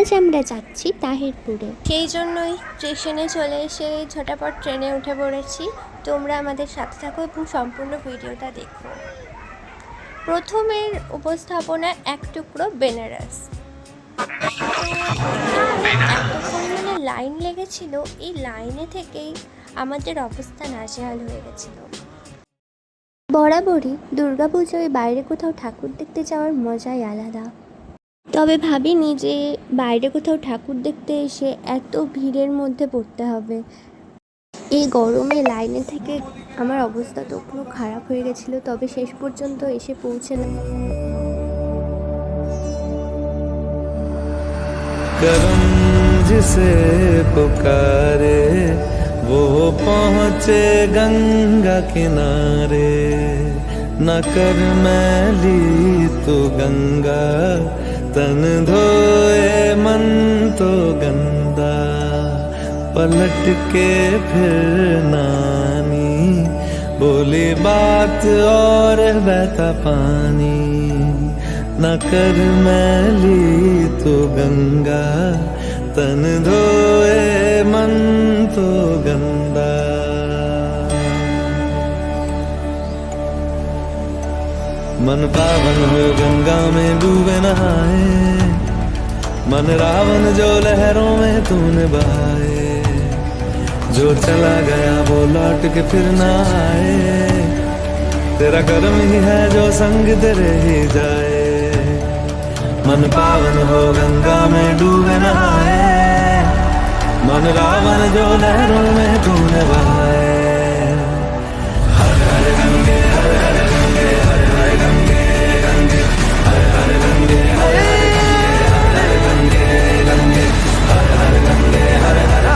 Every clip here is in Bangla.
আজ আমরা যাচ্ছি তাহিরপুরে, সেই জন্যই স্টেশনে চলে এসে ঝটাপট ট্রেনে উঠে পড়েছি। তোমরা আমাদের সাথে থাকো এবং সম্পূর্ণ ভিডিওটা দেখো। প্রথমের উপস্থাপনা এক টুকরো বেনারস। এত পরিমাণে লাইন লেগেছিল, এই লাইনে থেকেই আমাদের অবস্থা নাজেহাল হয়ে গেছিল। বরাবরই দুর্গাপুজোয় বাইরে কোথাও ঠাকুর দেখতে যাওয়ার মজাই আলাদা, তবে ভাবিনি যে বাইরে কোথাও ঠাকুর দেখতে এসে এত ভিড়ের মধ্যে পড়তে হবে। এই গরমে লাইনে থেকে আমার অবস্থা তো পুরো খারাপ হয়ে গেছিলো, তবে শেষ পর্যন্ত এসে পৌঁছলাম। करम जिसे पुकारे वो पहुँचे गंगा किनारे, न कर मैली तो गंगा तन धोए मन तो गंदा, पलट के फिर नानी बोली बात और बहता पानी, न कर मैली तो गंगा तन धोए मन तो गंदा। मन पावन हो गंगा में डूबे नहाए, मन रावण जो लहरों में तूने बहाए, जो चला गया वो लौट के फिर ना आए, तेरा कर्म ही है जो संग तेरे ही जाए। मन पावन हो गंगा में डूबे नहाए, मन रावण जो लहरों में तूने बहाए। हर हर गंगे हर हर गंगे हर हर गंगे गंगे हर हर गंगे हर हर गंगे गंगे हर हर गंगे हर हर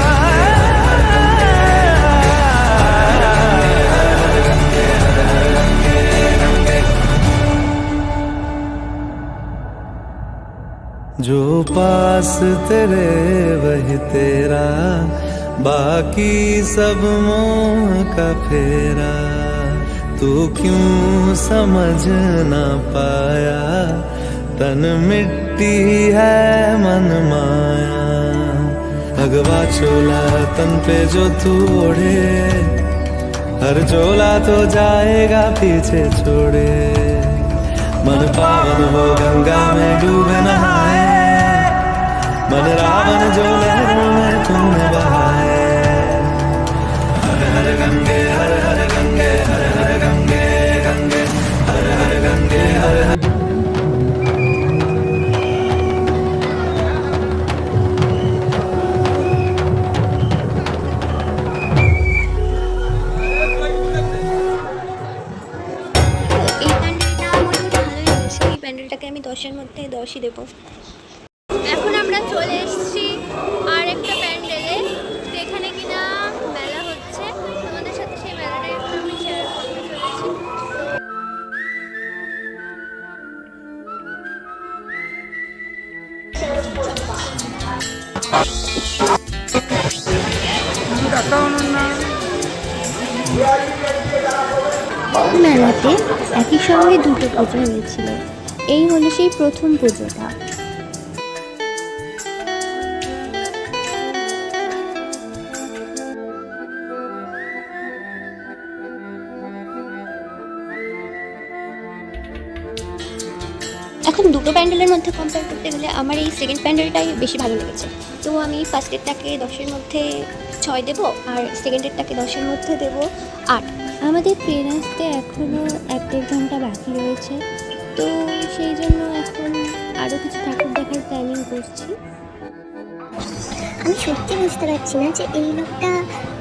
जो पास तेरे वही तेरा, बाकी सब मोह का फेरा, तू क्यों समझ ना पाया, तन मिट्टी है मन माया, भगवा चोला तन पे जो तू ओढ़े, हर चोला तो जाएगा पीछे छोड़े। मन पावन हो गंगा में डूबे नहाए, मन रावण जो लहरों में तूने बहाए। हर हर गंगे हर हर गंगे हर हर गंगे गंगे हर हर गंगे हर हर। প্যান্ডেলটাকে আমি 10-এর মধ্যে 10ই দেবো। এখন আমরা চলে এসেছি আর একটা প্যান্ডেলে, যেখানে কিনা মেলা হচ্ছে। তোমাদের সাথে সেই মেলাটা এখন আমি শেয়ার করতে চলেছি। মেলাতে একই সঙ্গে দুটো পুজো হয়েছিল, এই হলো সেই প্রথম পুজোটা। এখন দুটো প্যান্ডেলের মধ্যে কম্পেয়ার করতে গেলে আমার এই সেকেন্ড প্যান্ডেলটাই বেশি ভালো লেগেছে, তো আমি ফার্স্টেরটাকে 10-এর মধ্যে 6 দেবো, আর সেকেন্ডেরটাকে 10-এর মধ্যে দেবো 8। আমাদের ট্রেন আসতে এখনও 1-1.5 ঘন্টা বাকি রয়েছে, তো সেই জন্য এখন আরও কিছু ঠাকুর দেখার প্ল্যানিং করছি। আমি সত্যি বুঝতে পারছি না যে এই লোকটা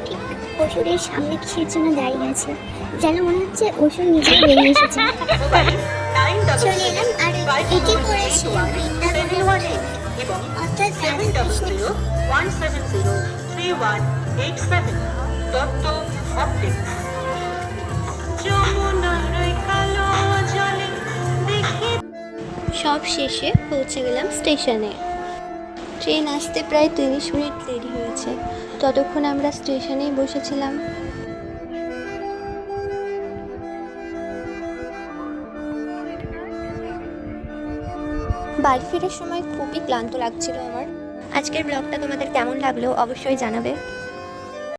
ঠিক অসুরের সামনে কিসের জন্য দাঁড়িয়ে আছে, যেন মনে হচ্ছে অসুর নিজে বেরিয়ে এসেছে। চলে এলাম আর এটি করেছি বৃন্দাবনে, অর্থাৎ সব শেষে পৌঁছে গেলাম স্টেশনে। ট্রেন আসতে প্রায় 30 মিনিট দেরি হয়েছে, ততক্ষণ আমরা স্টেশনেই বসেছিলাম। বাড়ি ফেরার সময় খুবই ক্লান্ত লাগছিল আমার। আজকের ব্লগটা তোমাদের কেমন লাগলো অবশ্যই জানাবে।